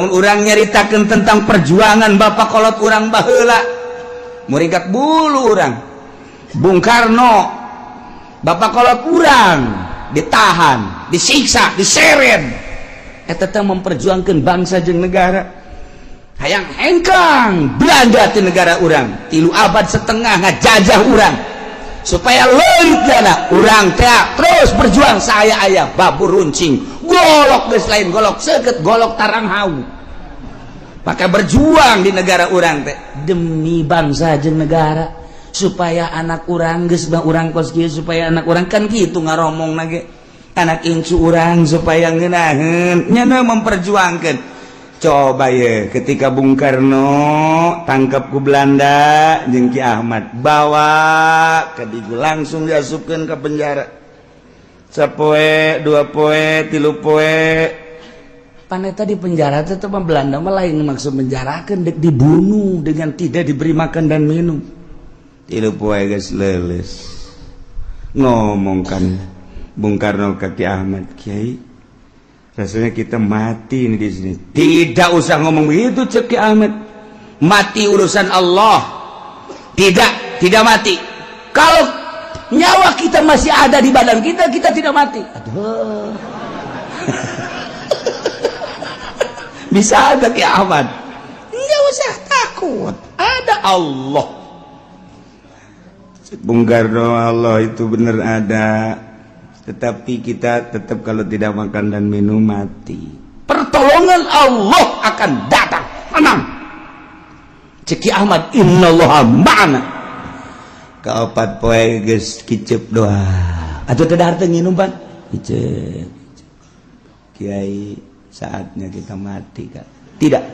mun urang nyaritakeun tentang perjuangan Bapak kolot urang baheula muringkat bulu urang Bung Karno Bapak kolot urang ditahan disiksa diseret eta teh memperjuangkeun bangsa jeung negara hayang hengkang Belanda ti negara urang 3 abad setengah ngajajah urang supaya leut dana urang teh terus berjuang saya aya babur runcing golok geus lain golok seukeut golok tarang hau maka berjuang di negara urang teh demi bangsa jeung negara supaya anak urang geus urang kos kieu supaya anak urang kan kitu ngaromongna ge anak incu urang supaya ngeunaheun nya memperjuangkeun coba ya ketika Bung Karno tangkap ku Belanda jeung Ki Ahmad bawa ke digu langsung diasupkeun ke penjara sapoe 2 poe 3 poe paneta di penjara teh Belanda mah lain maksud menjarakeun dek dibunuh dengan tidak diberi makan dan minum 3 poe geus leuleus ngomongkan Bung Karno ke Ki Ahmad Kiai rasanya kita mati ini di sini. Tidak usah ngomong begitu cek Ki Ahmad. Mati urusan Allah. Tidak mati. Kalau nyawa kita masih ada di badan kita, kita tidak mati. Aduh. Bisa ada Ki Ahmad. Enggak usah takut. Ada Allah. Bung Karno Allah itu benar ada. Tetapi kita tetap kalau tidak makan dan minum mati. Pertolongan Allah akan datang. Tenang. Ceki Ahmad innallaha ma'ana. Kaopat poe geus kicep doa. Atuh teh dahar teu nginum pan? Kicep. Kiai saatnya kita mati kan. Tidak.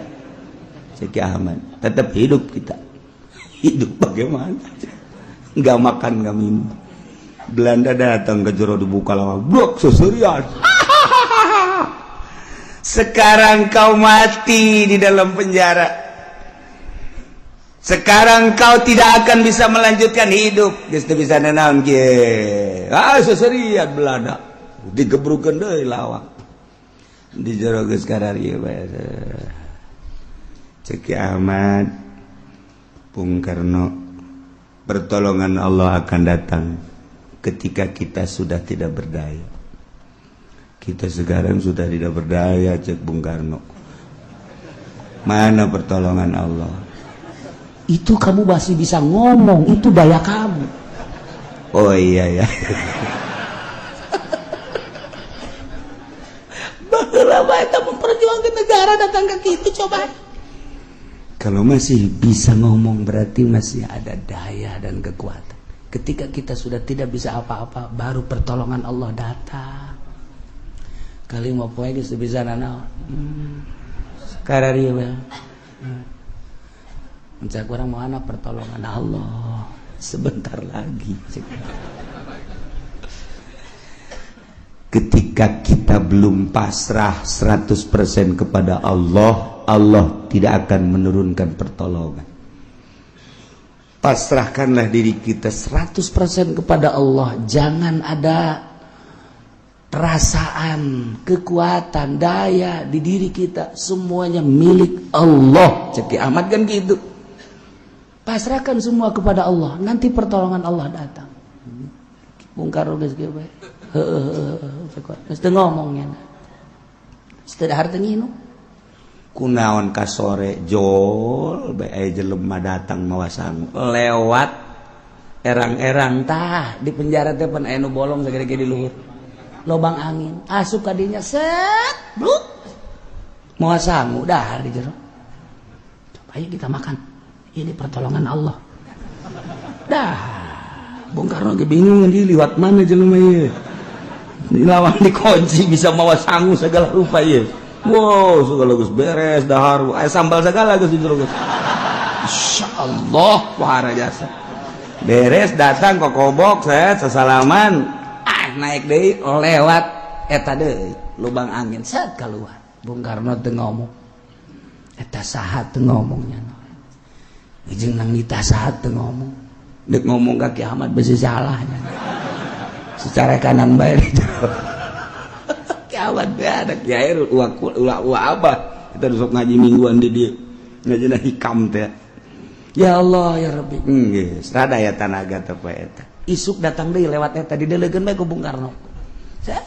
Ceki Ahmad, tetap hidup kita. Hidup bagaimana? Enggak makan, enggak minum. Belanda datang ke jero dibuka lawang blok seserian. Sekarang kau mati di dalam penjara. Sekarang kau tidak akan bisa melanjutkan hidup. Geus teu bisa nanaon kieu. Seserian Belanda. Digebrukeun deui lawang. Di jero geus kararieu bae. Ceki Ahmad Bung Karno pertolongan Allah akan datang ketika kita sudah tidak berdaya. Kita sekarang sudah tidak berdaya cek Bung Karno. Mana pertolongan Allah? Itu kamu masih bisa ngomong, itu daya kamu. Oh iya ya. Baheula bae eta memperjuangkan negara datang ke kitu coba. Kalau masih bisa ngomong berarti masih ada daya dan kekuatan. Ketika kita sudah tidak bisa apa-apa, baru pertolongan Allah datang. Kali mau poe geus bisa nanaon. Kararieu we. Mencak urang mau ana pertolongan Allah sebentar lagi. Ketika kita belum pasrah 100% kepada Allah, Allah tidak akan menurunkan pertolongan. Pasrahkanlah diri kita 100% kepada Allah. Jangan ada perasaan, kekuatan, daya di diri kita. Semuanya milik Allah. Ceki Ahmad kan gitu. Pasrahkan semua kepada Allah. Nanti pertolongan Allah datang. Bung Karno geus kieu bae. Geus teu ngomongnya. Teu dahar teu nginum. Kunaon ka sore jol bae jelema datang mawa sangu lewat erang-erang tah di penjara teh pan aya nu bolong sagede-gede di luhur lobang angin asup ka dinya set bluk mawa sangu dahar di jero coba ayo kita makan ini pertolongan Allah dah Bung Karno ge bingung di liwat mana jelema ieu di lawang dikunci bisa mawa sangu segala rupa ieu. Wow, segala geus beres dahar, aya sambal segala geus di jero geus. Insyaallah wahara jasa. Beres datang ke kobok set sasalaman, naik deui lewat eta deui lubang angin set keluar. Bung Karno teu ngomong. Eta saha teu ngomongnya. Jeung nang nita saha teu ngomong. Deuk ngomong ka Ki Ahmad bisi salahnya. Secara kanan bae di jero. Kawan be ada kiai ulah abah kita sok ngaji mingguan di dia ngajina hikam teh. Ya Allah ya Rabbi. Geus rada aya tanaga teh poe eta. Isuk datang deui lewat eta didelegeun bae ku Bung Karno. Set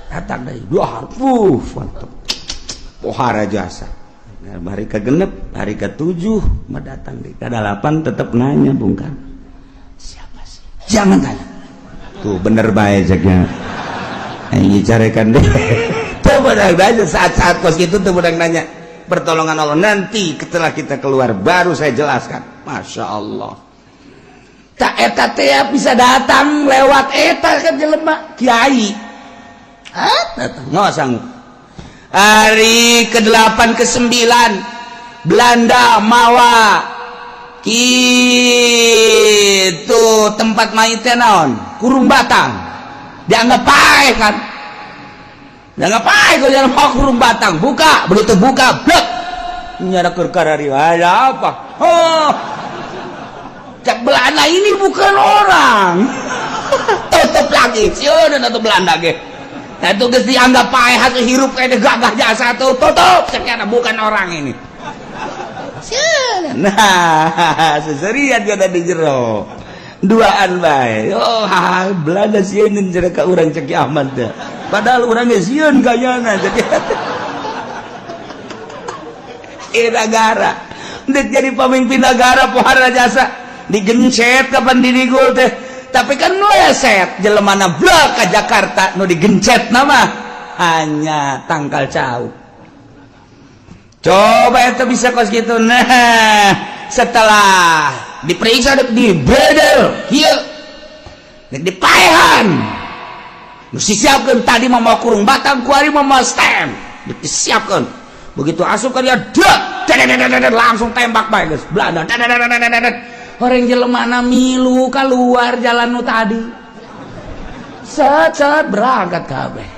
datang deui. Duhar mantap. Pohara jasa. Hari ke-6, hari ke-7 mah datang deui. Ka-8 tetep nanya Bung Karno. Siapa sih? Jangan tanya. Tuh bener bae ceknya. Ini carekan deh. Tuh bener aja saat-saat kos gitu tuh bener nanya. Pertolongan Allah nanti setelah kita keluar baru saya jelaskan. Masya Allah. Tak eta teh bisa datang lewat eta kan jelema kiai. Datang nggak sanggup. Hari ke-8 ke-9 Belanda mawa kitu tempat maitnya naon Kurung Batang dianggap pae kan. Jangan pakai kalau jangan mau Kurung Batang buka begitu buka blok nyara kerkarari ada apa cak Belanda ini bukan orang tutup lagi siapa tutup Belanda ge nah itu geus dianggap pae hasil hirup kayak gagah jasa tuh tutup caknya bukan orang ini siapa nah seserian gak ada di jero duaan bae Belanda sieun jere ka urang cek Ahmad teh padahal urangnya sieun gayana jadi negara dek jadi pemimpin negara pohara jasa digencet kapan didigul teh tapi kan meleset jelemana blok ke Jakarta nu digencet nama hanya tangkal cau coba itu bisa kos gitu. Nah setelah diperiksa di bedel hieu dipaehan disiapkan tadi mau Kurung Batang kuari mau stem disiapkan begitu asup kan dia langsung tembak bae geus Belanda orang jelemana milu keluar jalan nu tadi set berangkat kabeh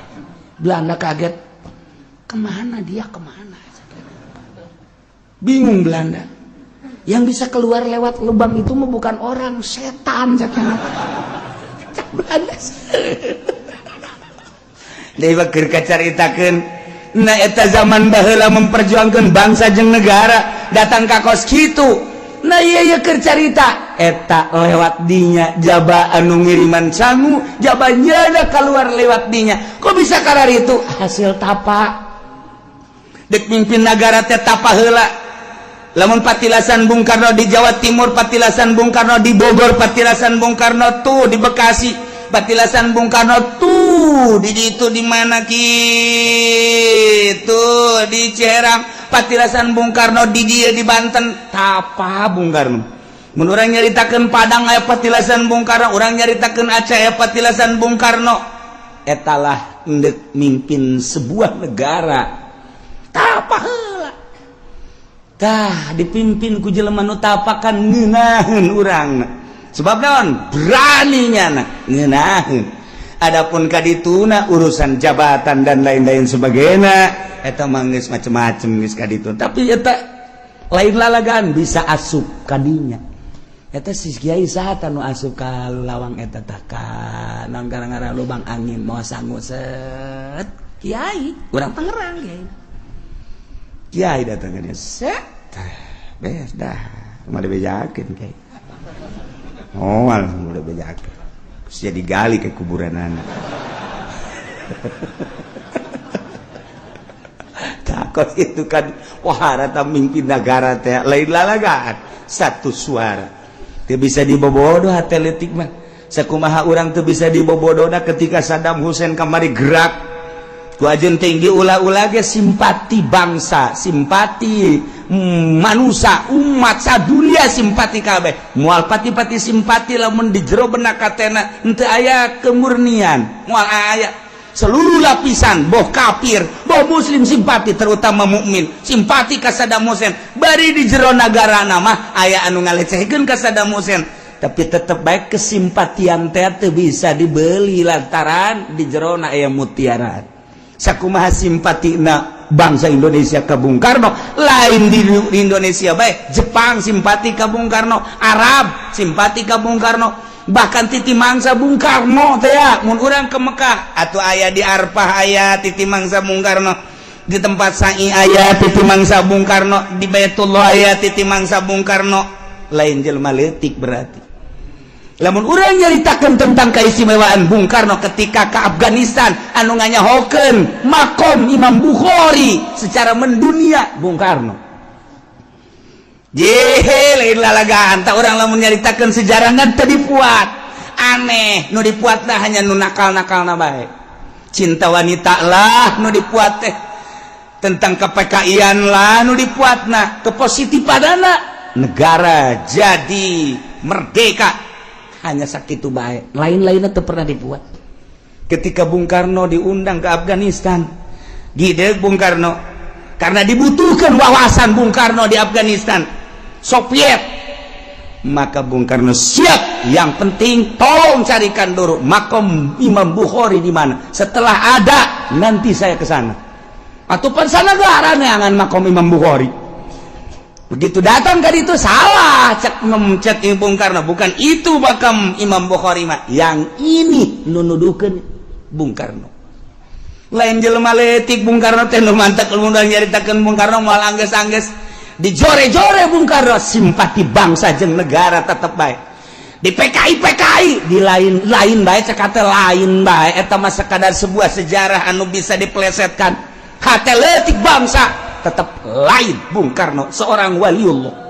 Belanda kaget kemana bingung Belanda yang bisa keluar lewat lubang itu mah bukan orang setan cak Belanda deui keur kacaritakeun nah eta zaman baheula memperjuangkan bangsa jeung negara datang ka kos kitu nah ieu keur carita eta lewat dinya jaba anu ngiriman sangu jabanya ada keluar lewat dinya kok bisa karar itu hasil tapa dek mimpin negara teh tapa heula lamun patilasan Bung Karno di Jawa Timur patilasan Bung Karno di Bogor patilasan Bung Karno tuh di Bekasi patilasan Bung Karno tuh di itu di mana gitu di Ciherang patilasan Bung Karno di dia di Banten tapa Bung Karno mun urang nyaritakeun Padang aya patilasan Bung Karno urang nyaritakeun Aceh aya patilasan Bung Karno etalah endek mimpin sebuah negara tapa heula tah dipimpin ku jelema nu tapakan ngeunaheun urang sebab naon beraninya ngeunaheun adapun kadituna urusan jabatan dan lain-lain sebagainya eta mah geus macem-macem geus kaditu tapi eta lain lalagaan bisa asup kadinya eta si kiai saha nu asup ka lawang eta tah ka naon garang-garang lubang angin moal sangu set kiai urang Tangerang kiai datang ka dia set beres dah mah dibejakeun kiai moal udah bejakeun sia digali ke kuburanana takut itu kan pohara mimpin negara teh lain lalagaan satu suara teu bisa dibobodoh atletik mah sakumaha urang teu bisa dibobodohna ketika Saddam Hussein kamari gerak ku ajeun tinggi ulah-ulah ge simpati bangsa simpati manusia umat sadunia simpati kabeh moal pati-pati simpati lamun di jero benak katena henteu aya kemurnian moal aya seluruh lapisan boh kafir boh muslim simpati terutama mukmin simpati ka Saddam Hussein bari di jero nagarana mah aya anu ngalecehkeun ka Saddam Hussein tapi tetep bae kesimpatian teh teu bisa dibeli lantaran di jero na aya mutiara sakumaha simpatina bangsa Indonesia ke Bung Karno lain di Indonesia baik Jepang simpati ke Bung Karno Arab simpati ke Bung Karno bahkan titi mangsa Bung Karno teh ya mun urang ke Mekah atuh aya di Arfah aya titi mangsa Bung Karno di tempat Sa'i aya titi mangsa Bung Karno, di Baitullah aya titi mangsa Bung Karno, lain jelema leutik berarti. Lamun urang nyaritakeun tentang keistimewaan Bung Karno ketika ke Afghanistan anu nganyahokeun makom Imam Bukhari secara mendunia Bung Karno. Jehe lain lalagaan tak urang lamun nyaritakeun sejarah teu dipuat. Aneh, nu dipuatna hanya nu nakal-nakalna bae. Cinta wanita lah nu dipuat teh. Tentang KPKI-an lah nu dipuatna, kepositifadana negara jadi merdeka. Hanya sakitu bae, lain-lainnya teu pernah dibuat. Ketika Bung Karno diundang ke Afghanistan, gide Bung Karno karena dibutuhkan wawasan Bung Karno di Afghanistan Soviet, maka Bung Karno siap. Yang penting tolong carikan dulu makom Imam Bukhari di mana. Setelah ada nanti saya ke sana. Atupan sana negara neangan makom Imam Bukhari. Begitu datang ke itu salah cek Bung Karno, bukan itu makam Imam Bukhari mah, yang ini nunudukeun Bung Karno. Lain jelema leutik Bung Karno teh nu mantek mun nyaritakeun Bung Karno moal anggeus-anggeus dijore-jore Bung Karno simpati bangsa jeung negara tetep bae. Di PKI di lain bae cek lain bae eta mah sekadar sebuah sejarah anu bisa dipelesetkan. Hate leutik bangsa tetap lain Bung Karno seorang waliullah.